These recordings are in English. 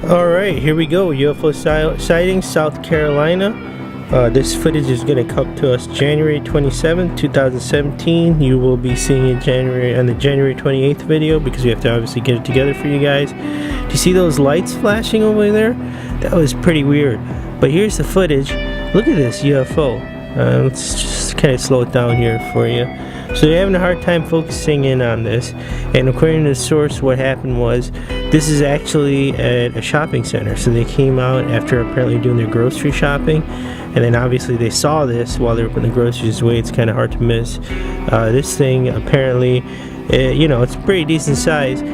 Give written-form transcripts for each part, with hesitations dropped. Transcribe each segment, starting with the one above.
Alright, here we go. UFO Sightings, South Carolina. This footage is going to come to us January 27, 2017. You will be seeing it on the January 28th video because we have to obviously get it together for you guys. Do you see those lights flashing over there? That was pretty weird. But here's the footage. Look at this UFO. Let's just kind of slow it down here for you. So they're having a hard time focusing in on this, and according to the source, what happened was this is actually at a shopping center. So they came out after apparently doing their grocery shopping, and then obviously they saw this while they were putting the groceries away. It's kind of hard to miss. This thing apparently, you know, it's pretty decent size.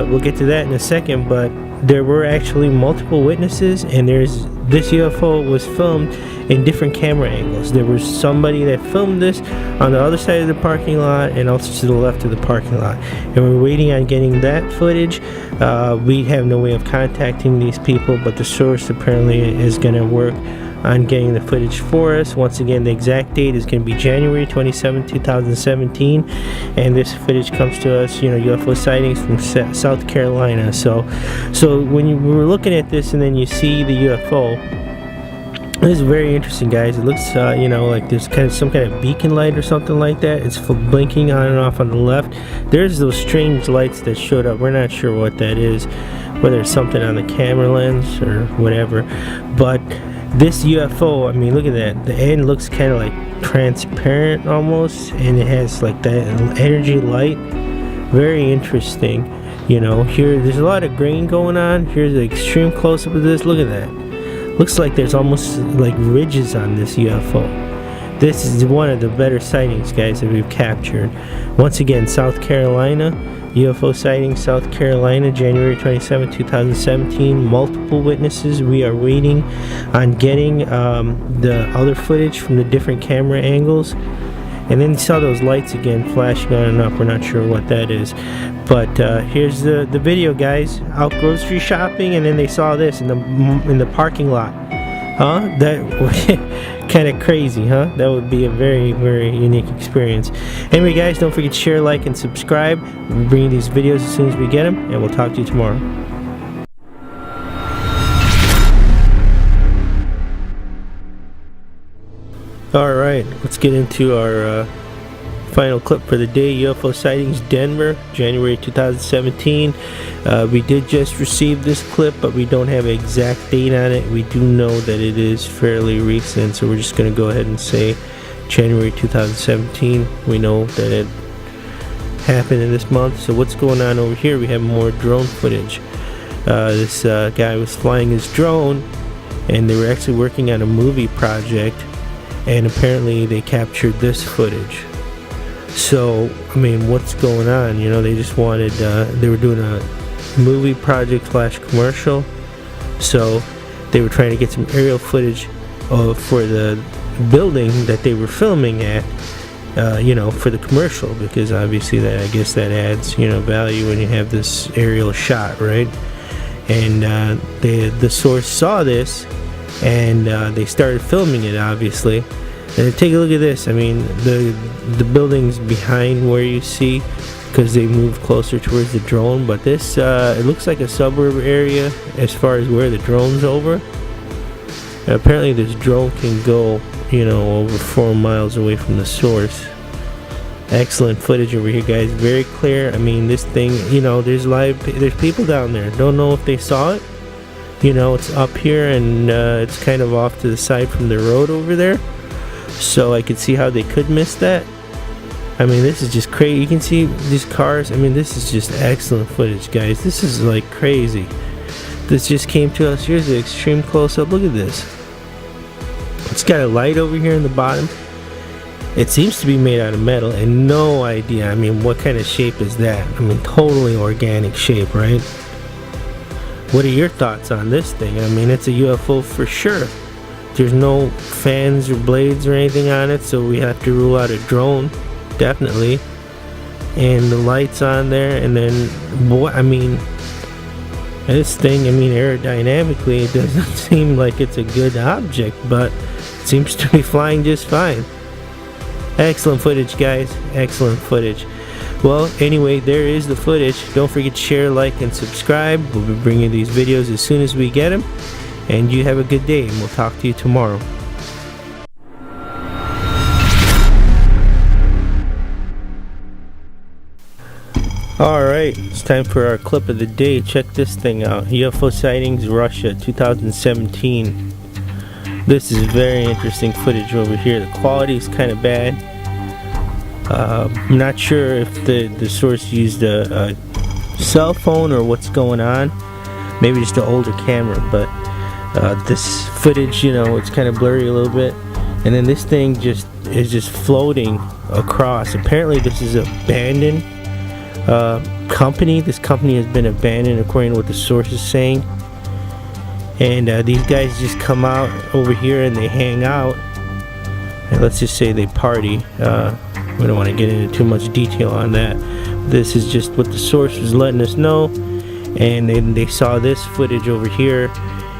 We'll get to that in a second, but there were actually multiple witnesses, and this UFO was filmed in different camera angles. There was somebody that filmed this on the other side of the parking lot and also to the left of the parking lot, and we're waiting on getting that footage. We have no way of contacting these people, but the source apparently is going to work on getting the footage for us. Once again, the exact date is going to be January 27, 2017, and this footage comes to us, you know, UFO sightings from South Carolina. So when you were looking at this and then you see the UFO, this is very interesting, guys. It looks, you know, like there's some kind of beacon light or something like that. It's blinking on and off on the left. There's those strange lights that showed up. We're not sure what that is, whether it's something on the camera lens or whatever. But this UFO, I mean, look at that. The end looks kind of like transparent almost, and it has like that energy light. Very interesting. You know, here there's a lot of grain going on. Here's the extreme close-up of this. Look at that. Looks like there's almost like ridges on this UFO. This is one of the better sightings, guys, that we've captured. Once again, South Carolina, UFO sightings, South Carolina, January 27, 2017. Multiple witnesses. We are waiting on getting the other footage from the different camera angles. And then you saw those lights again flashing on and up. We're not sure what that is. But here's the video, guys. Out grocery shopping, and then they saw this in the parking lot. Huh? That kind of crazy, huh? That would be a very, very unique experience. Anyway, guys, don't forget to share, like, and subscribe. We'll bring you these videos as soon as we get them, and we'll talk to you tomorrow. Alright, let's get into our final clip for the day. UFO sightings, Denver, January 2017. We did just receive this clip, but we don't have an exact date on it. We do know that it is fairly recent, so we're just going to go ahead and say January 2017. We know that it happened in this month. So what's going on over here? We have more drone footage. This guy was flying his drone, and they were actually working on a movie project, and apparently they captured this footage. So, I mean, what's going on? You know, they just wanted, they were doing a movie project / commercial. So they were trying to get some aerial footage for the building that they were filming at, you know, for the commercial, because obviously that, I guess that adds, you know, value when you have this aerial shot, right? And the source saw this, and they started filming it, obviously. And take a look at this. I mean, the building's behind where you see, because they moved closer towards the drone. But this, it looks like a suburb area as far as where the drone's over. And apparently this drone can go, you know, over 4 miles away from the source. Excellent footage over here, guys. Very clear. I mean, this thing, you know, there's people down there. Don't know if they saw it. You know, it's up here, and it's kind of off to the side from the road over there. So I could see how they could miss that. I mean, this is just crazy. You can see these cars. I mean, this is just excellent footage, guys. This is like crazy. This just came to us. Here's the extreme close-up. Look at this. It's got a light over here in the bottom. It seems to be made out of metal, and no idea. I mean, what kind of shape is that? I mean, totally organic shape, right? What are your thoughts on this thing? I mean, it's a UFO for sure. There's no fans or blades or anything on it, so we have to rule out a drone, definitely. And the lights on there, and then what? I mean, this thing, I mean, aerodynamically, it doesn't seem like it's a good object, but it seems to be flying just fine. Excellent footage, guys. Excellent footage. Well, anyway, there is the footage. Don't forget to share, like, and subscribe. We'll be bringing these videos as soon as we get them. And you have a good day, and we'll talk to you tomorrow. Alright, it's time for our clip of the day. Check this thing out. UFO Sightings Russia 2017. This is very interesting footage over here. The quality is kind of bad. I'm not sure if the source used a cell phone or what's going on. Maybe just an older camera, but this footage, you know, it's kind of blurry a little bit. And then this thing is just floating across. Apparently this is an abandoned company. This company has been abandoned according to what the source is saying. And these guys just come out over here and they hang out. And let's just say they party. We don't want to get into too much detail on that. This is just what the source was letting us know. And then they saw this footage over here.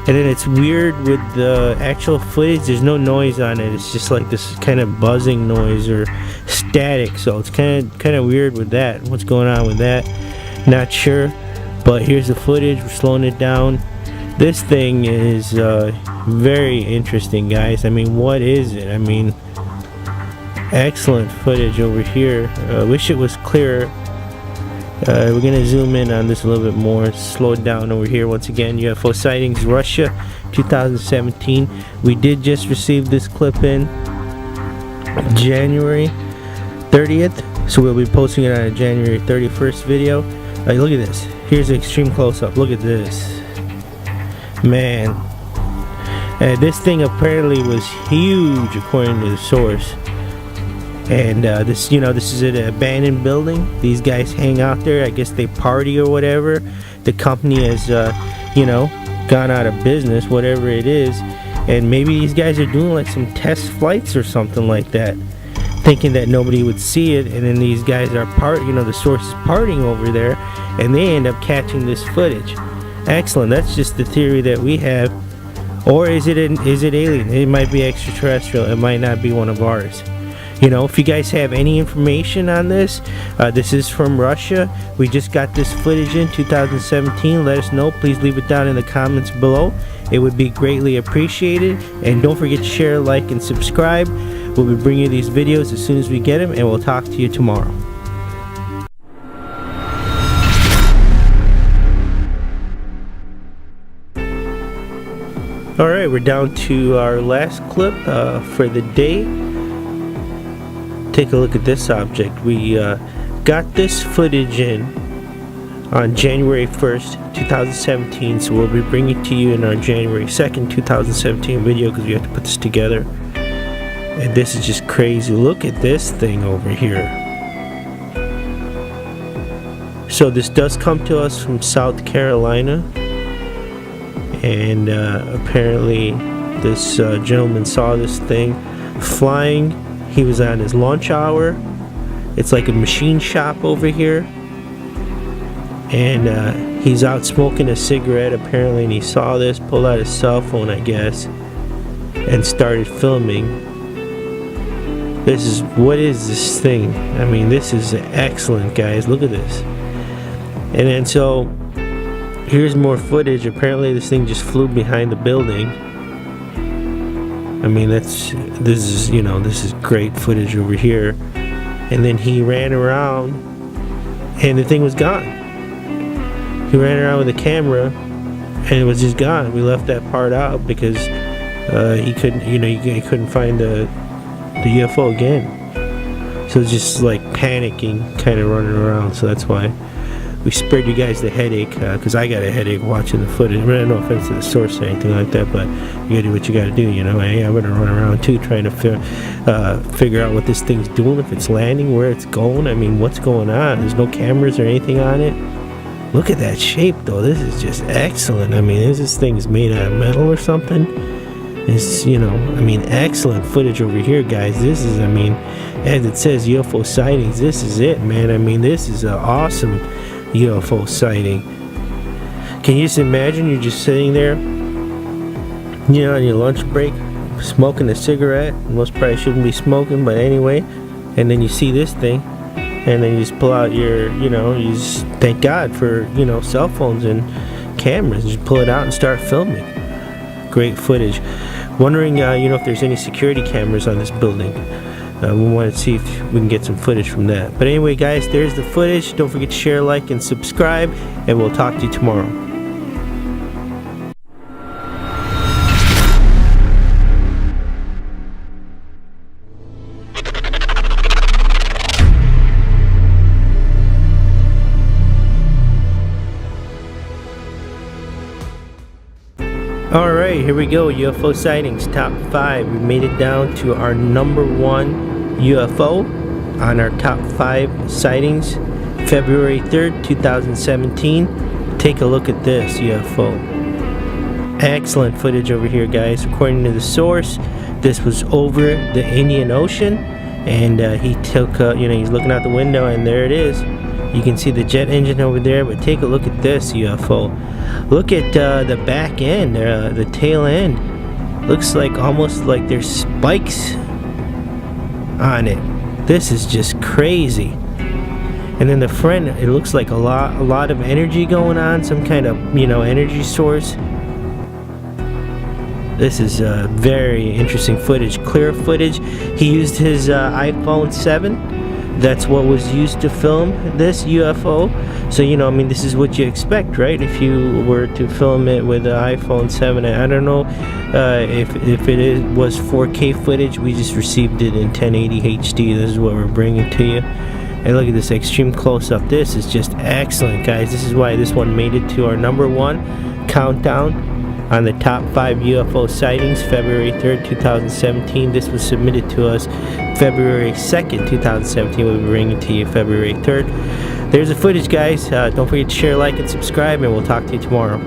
And then it's weird with the actual footage, there's no noise on it. It's just like this kind of buzzing noise or static. So it's kind of weird with that. What's going on with that? Not sure. But here's the footage. We're slowing it down. This thing is very interesting, guys. I mean, what is it? I mean, excellent footage over here. Wish it was clearer. We're gonna zoom in on this a little bit more. Slow it down over here once again. UFO Sightings Russia 2017. We did just receive this clip in January 30th, so we'll be posting it on a January 31st video. Look at this. Here's an extreme close-up. Look at this, man. This thing apparently was huge according to the source. And this is an abandoned building. These guys hang out there. I guess they party or whatever. The company has gone out of business, whatever it is. And maybe these guys are doing like some test flights or something like that, thinking that nobody would see it. And then these guys are the source is partying over there, and they end up catching this footage. Excellent. That's just the theory that we have. Or is it alien? It might be extraterrestrial. It might not be one of ours. You know, if you guys have any information on this, this is from Russia. We just got this footage in 2017. Let us know. Please leave it down in the comments below. It would be greatly appreciated. And don't forget to share, like, and subscribe. We'll be bringing you these videos as soon as we get them, and we'll talk to you tomorrow. Alright, we're down to our last clip for the day. Take a look at this object. We got this footage in on January 1st, 2017, so we'll be bringing it to you in our January 2nd, 2017 video, because we have to put this together. And this is just crazy. Look at this thing over here. So this does come to us from South Carolina, and apparently this gentleman saw this thing flying. He was on his lunch hour. It's like a machine shop over here. And he's out smoking a cigarette apparently, and he saw this, pulled out his cell phone, I guess, and started filming. What is this thing? I mean, this is excellent, guys. Look at this. And then so, here's more footage. Apparently this thing just flew behind the building. I mean, this is great footage over here. And then he ran around and the thing was gone. He ran around with the camera and it was just gone. We left that part out because he couldn't find the UFO again. So it's just like panicking, kind of running around. So that's why we spared you guys the headache, because I got a headache watching the footage. I mean, no offense to the source or anything like that, but you gotta do what you gotta do, you know. Hey, I'm gonna run around too, trying to figure out what this thing's doing, if it's landing, where it's going. I mean, what's going on? There's no cameras or anything on it. Look at that shape, though. This is just excellent. I mean, is this thing's made out of metal or something? It's, excellent footage over here, guys. This is, as it says, UFO sightings. This is it, man. I mean, this is an awesome UFO sighting. Can you just imagine you're just sitting there, on your lunch break, smoking a cigarette? Most probably shouldn't be smoking, but anyway, and then you see this thing and then you just pull out your, you just thank God for, cell phones and cameras. You just pull it out and start filming. Great footage. Wondering, if there's any security cameras on this building. We want to see if we can get some footage from that. But anyway, guys, there's the footage. Don't forget to share, like, and subscribe, and we'll talk to you tomorrow. Alright, here we go. UFO sightings, top 5. We made it down to our number 1 UFO on our top 5 sightings, February 3rd, 2017. Take a look at this UFO. Excellent footage over here, guys. According to the source, this was over the Indian Ocean, and he took, he's looking out the window, and there it is. You can see the jet engine over there, but take a look at this UFO. Look at the back end, the tail end. Looks like almost like there's spikes on it. This is just crazy. And then the front, it looks like a lot of energy going on, some kind of energy source. This is very interesting footage, clear footage. He used his iPhone 7. That's what was used to film this UFO. So this is what you expect, right? If you were to film it with an iPhone 7, I don't know if it was 4K footage. We just received it in 1080 HD. This is what we're bringing to you. And look at this extreme close-up. This is just excellent, guys. This is why this one made it to our number 1 countdown on the top 5 UFO sightings, February 3rd, 2017. This was submitted to us February 2nd, 2017. We'll be bringing to you February 3rd. There's the footage, guys. Don't forget to share, like, and subscribe, and we'll talk to you tomorrow.